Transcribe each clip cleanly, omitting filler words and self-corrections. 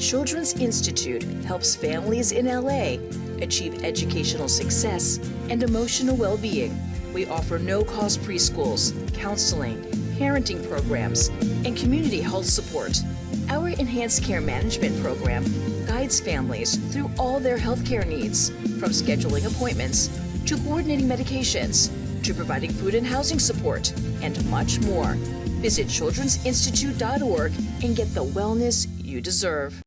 Children's Institute helps families in LA achieve educational success and emotional well-being. We offer no-cost preschools, counseling, parenting programs, and community health support. Our Enhanced Care Management program guides families through all their healthcare needs, from scheduling appointments to coordinating medications to providing food and housing support, and much more. Visit children'sinstitute.org and get the wellness you deserve.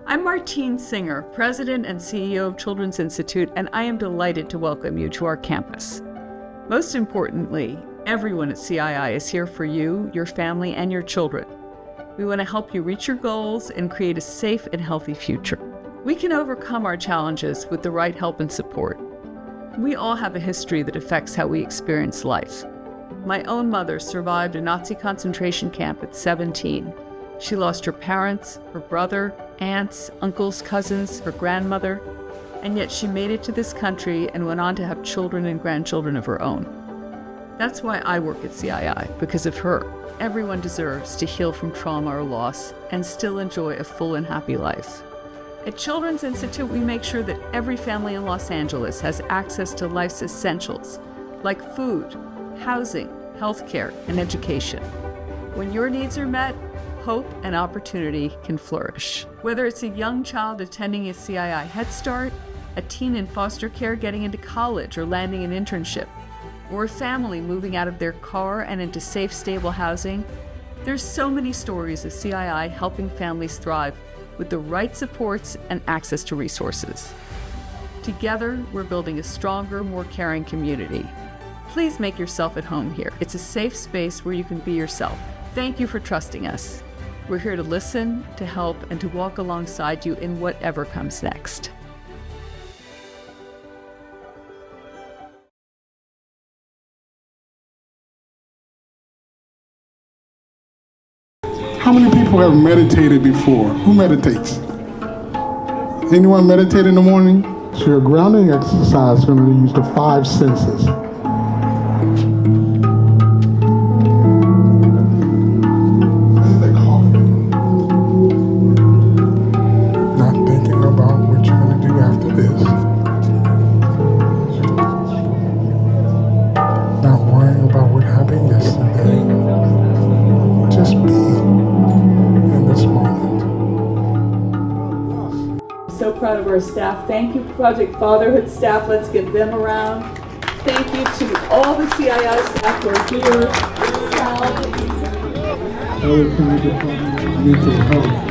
I'm Martine Singer, President and CEO of Children's Institute, and I am delighted to welcome you to our campus. Most importantly, everyone at CII is here for you, your family, and your children. We want to help you reach your goals and create a safe and healthy future. We can overcome our challenges with the right help and support. We all have a history that affects how we experience life. My own mother survived a Nazi concentration camp at 17. She lost her parents, her brother, aunts, uncles, cousins, her grandmother, and yet she made it to this country and went on to have children and grandchildren of her own. That's why I work at CII, because of her. Everyone deserves to heal from trauma or loss and still enjoy a full and happy life. At Children's Institute, we make sure that every family in Los Angeles has access to life's essentials, like food, housing, healthcare, and education. When your needs are met, hope and opportunity can flourish. Whether it's a young child attending a CII Head Start, a teen in foster care getting into college or landing an internship, or a family moving out of their car and into safe, stable housing, there's so many stories of CII helping families thrive with the right supports and access to resources. Together, we're building a stronger, more caring community. Please make yourself at home here. It's a safe space where you can be yourself. Thank you for trusting us. We're here to listen, to help, and to walk alongside you in whatever comes next. How many people have meditated before? Who meditates? Anyone meditate in the morning? So your grounding exercise is going to use the 5 senses. So proud of our staff. Thank you, Project Fatherhood staff. Let's give them a round. Thank you to all the CII staff who are here. Mental health.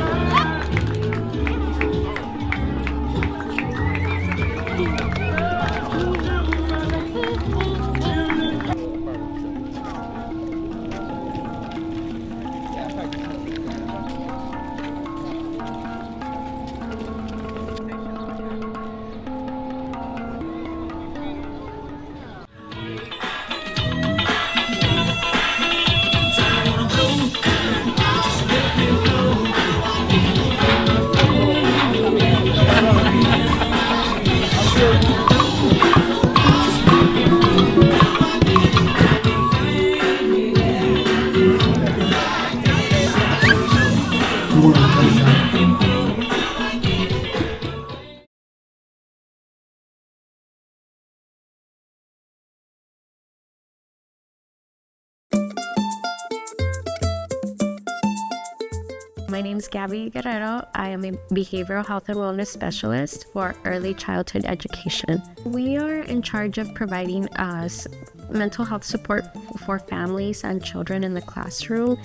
My name is Gabby Guerrero. I am a behavioral health and wellness specialist for early childhood education. We are in charge of providing mental health support for families and children in the classroom.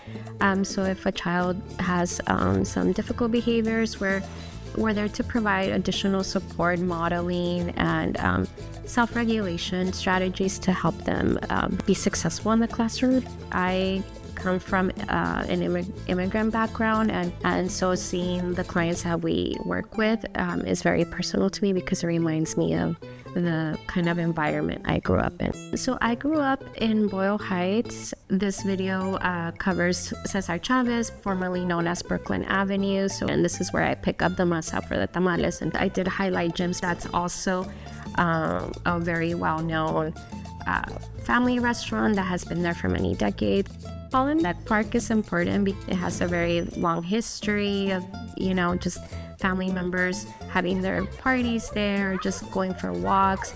So if a child has some difficult behaviors, we're there to provide additional support, modeling, and self-regulation strategies to help them be successful in the classroom. I come from an immigrant background, and so seeing the clients that we work with is very personal to me because it reminds me of the kind of environment I grew up in. So I grew up in Boyle Heights. This video covers Cesar Chavez, formerly known as Brooklyn Avenue. And this is where I pick up the masa for the tamales. And I did highlight gyms. That's also a very well-known family restaurant that has been there for many decades. Holland, that park is important because it has a very long history of, just family members having their parties there, just going for walks.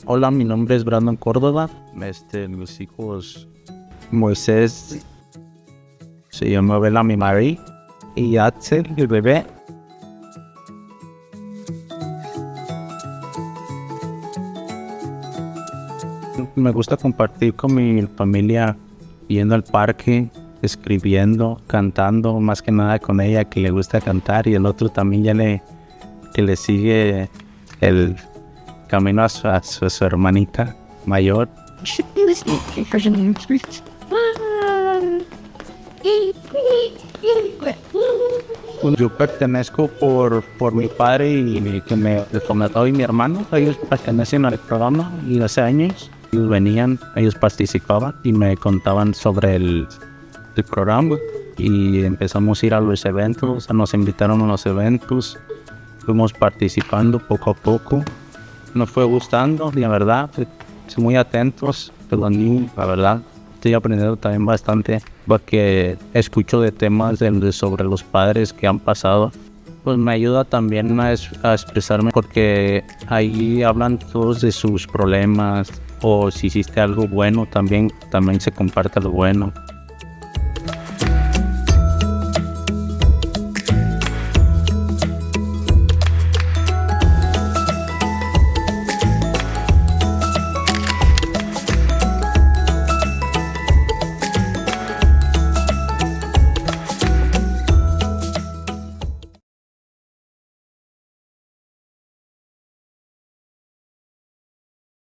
Hola, mi nombre es Brandon Córdoba. Mis hijos Moisés, se llama Bellamy Marie, y Axel, el bebé. Me gusta compartir con mi familia yendo al parque, escribiendo, cantando, más que nada con ella que le gusta cantar, y el otro también que le sigue el camino a su hermanita mayor. Yo pertenezco por mi padre y que me recomendó, y mi hermano. Ellos pertenecen al programa y hace años ellos venían, ellos participaban y me contaban sobre el programa, y empezamos a ir a los eventos, nos invitaron a los eventos, fuimos participando poco a poco. Nos fue gustando, y la verdad, muy atentos, pero la verdad, estoy aprendiendo también bastante, porque escucho de temas sobre los padres que han pasado. Pues me ayuda también a expresarme, porque ahí hablan todos de sus problemas, o si hiciste algo bueno, también se comparte lo bueno.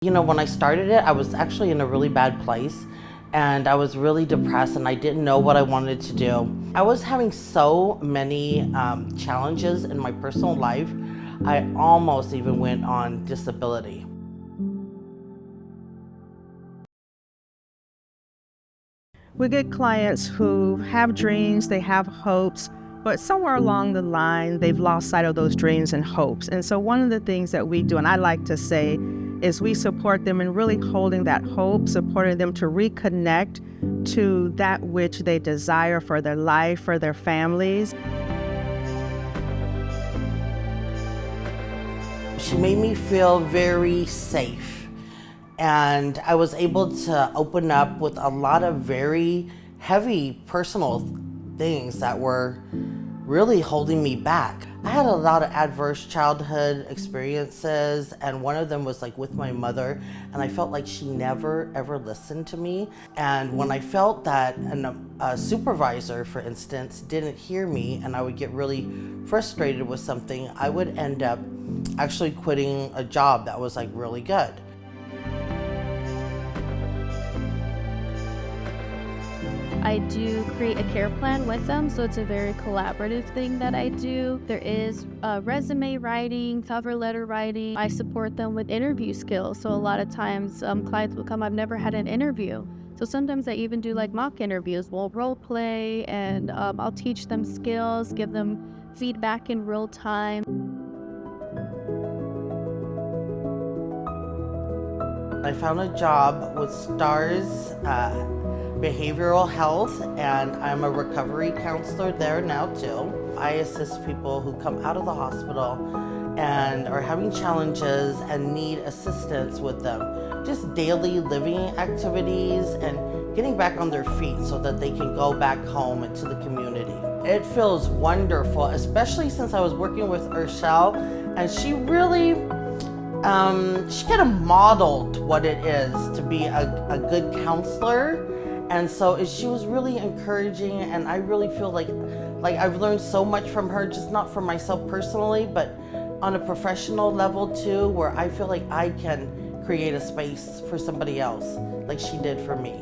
When I started it, I was actually in a really bad place, and I was really depressed, and I didn't know what I wanted to do. I was having so many challenges in my personal life, I almost even went on disability. We get clients who have dreams, they have hopes, but somewhere along the line, they've lost sight of those dreams and hopes. And so one of the things that we do, and I like to say, is we support them in really holding that hope, supporting them to reconnect to that which they desire for their life, for their families. She made me feel very safe, and I was able to open up with a lot of very heavy personal things that were really holding me back. I had a lot of adverse childhood experiences, and one of them was like with my mother, and I felt like she never ever listened to me. And when I felt that a supervisor, for instance, didn't hear me, and I would get really frustrated with something, I would end up actually quitting a job that was like really good. I do create a care plan with them, so it's a very collaborative thing that I do. There is resume writing, cover letter writing. I support them with interview skills, so a lot of times clients will come, I've never had an interview. So sometimes I even do like mock interviews. We'll role play, and I'll teach them skills, give them feedback in real time. I found a job with STARS Behavioral Health, and I'm a recovery counselor there now too. I assist people who come out of the hospital and are having challenges and need assistance with them. Just daily living activities and getting back on their feet so that they can go back home into the community. It feels wonderful, especially since I was working with Urshel, and she really she kind of modeled what it is to be a good counselor. And so she was really encouraging, and I really feel like I've learned so much from her, just not for myself personally, but on a professional level too, where I feel like I can create a space for somebody else like she did for me.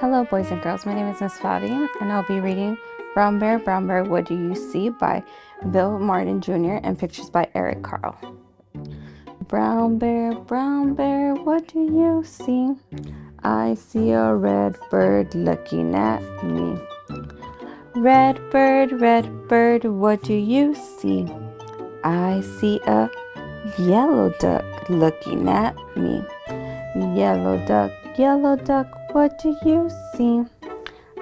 Hello, boys and girls. My name is Miss Fabi, and I'll be reading Brown Bear, What Do You See by Bill Martin Jr. and pictures by Eric Carle. Brown bear, what do you see? I see a red bird looking at me. Red bird, what do you see? I see a yellow duck looking at me. Yellow duck, what do you see?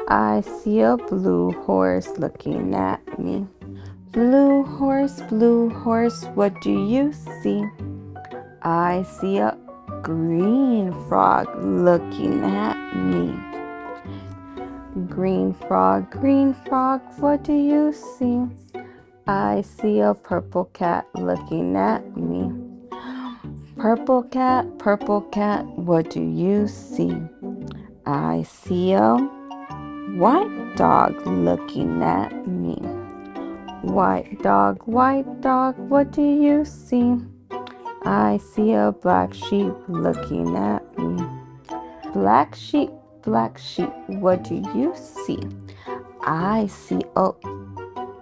I see a blue horse looking at me. Blue horse, what do you see? I see a green frog looking at me. Green frog, what do you see? I see a purple cat looking at me. Purple cat, what do you see? I see a white dog looking at me. White dog, what do you see? I see a black sheep looking at me. Black sheep, what do you see? I see a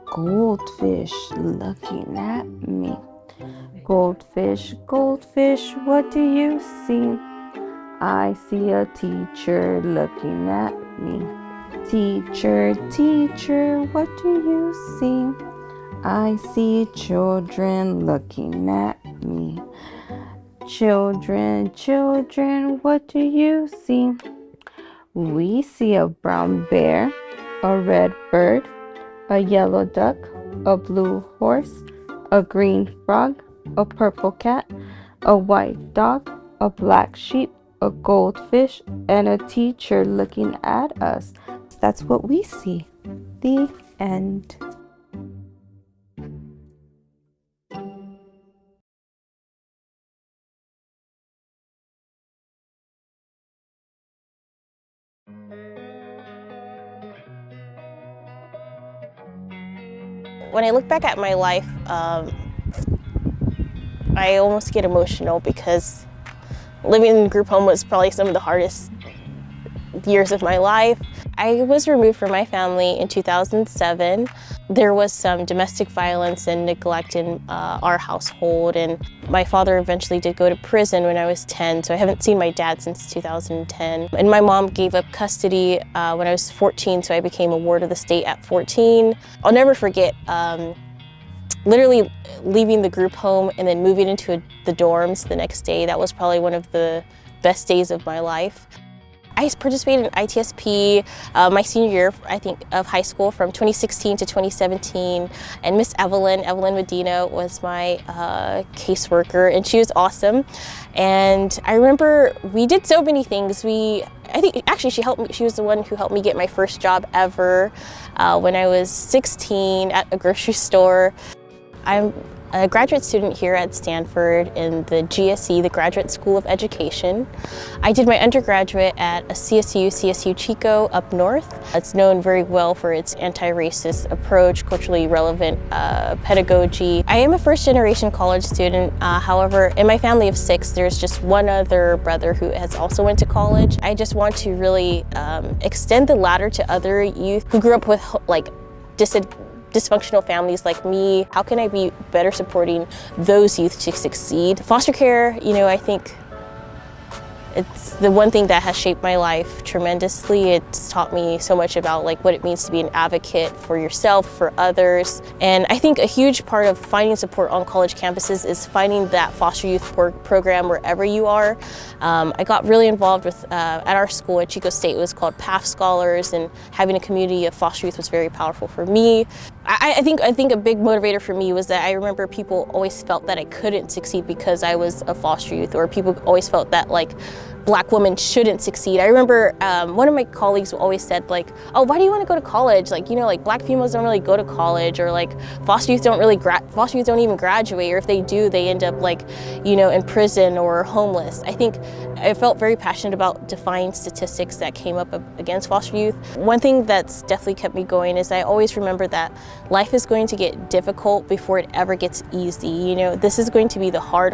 goldfish looking at me. Goldfish, what do you see? I see a teacher looking at me. Teacher, what do you see? I see children looking at me. Children, what do you see? We see a brown bear, a red bird, a yellow duck, a blue horse, a green frog, a purple cat, a white dog, a black sheep, a goldfish, and a teacher looking at us. That's what we see. The end. When I look back at my life, I almost get emotional because living in a group home was probably some of the hardest years of my life. I was removed from my family in 2007. There was some domestic violence and neglect in our household, and my father eventually did go to prison when I was 10, so I haven't seen my dad since 2010. And my mom gave up custody when I was 14, so I became a ward of the state at 14. I'll never forget literally leaving the group home and then moving into the dorms the next day. That was probably one of the best days of my life. I participated in ITSP my senior year, I think, of high school from 2016 to 2017. And Miss Evelyn Medina was my caseworker, and she was awesome. And I remember we did so many things. I think actually she helped me. She was the one who helped me get my first job ever when I was 16 at a grocery store. I'm a graduate student here at Stanford in the GSE, the Graduate School of Education. I did my undergraduate at a CSU Chico up north. It's known very well for its anti-racist approach, culturally relevant pedagogy. I am a first-generation college student. However, in my family of 6, there's just one other brother who has also went to college. I just want to really extend the ladder to other youth who grew up with dysfunctional families like me. How can I be better supporting those youth to succeed? Foster care, I think it's the one thing that has shaped my life tremendously. It's taught me so much about what it means to be an advocate for yourself, for others. And I think a huge part of finding support on college campuses is finding that foster youth program wherever you are. I got really involved with, at our school at Chico State, it was called PAF Scholars, and having a community of foster youth was very powerful for me. I think a big motivator for me was that I remember people always felt that I couldn't succeed because I was a foster youth, or people always felt that Black women shouldn't succeed. I remember one of my colleagues always said oh, why do you want to go to college? Black females don't really go to college, or foster youth don't even graduate, or if they do, they end up in prison or homeless. I think I felt very passionate about defying statistics that came up against foster youth. One thing that's definitely kept me going is I always remember that life is going to get difficult before it ever gets easy. This is going to be the hard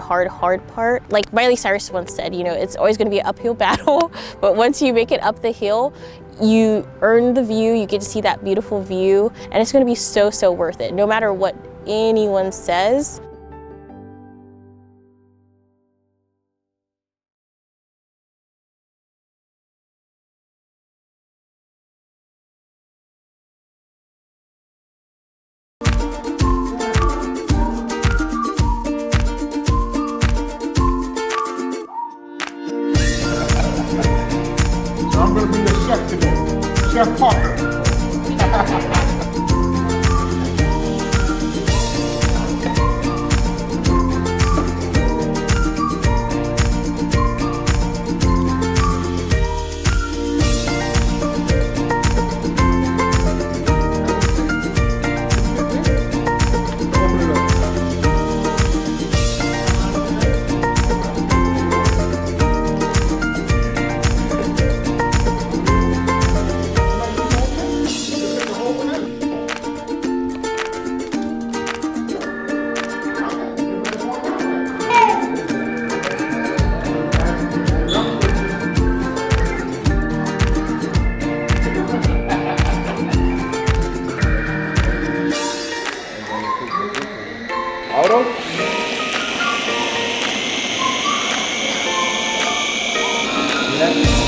part. Like Miley Cyrus once said, it's always going to be uphill battle, but once you make it up the hill, you earn the view, you get to see that beautiful view, and it's going to be so, so worth it, no matter what anyone says. So I'm going to be the chef today, Chef Parker. Yeah.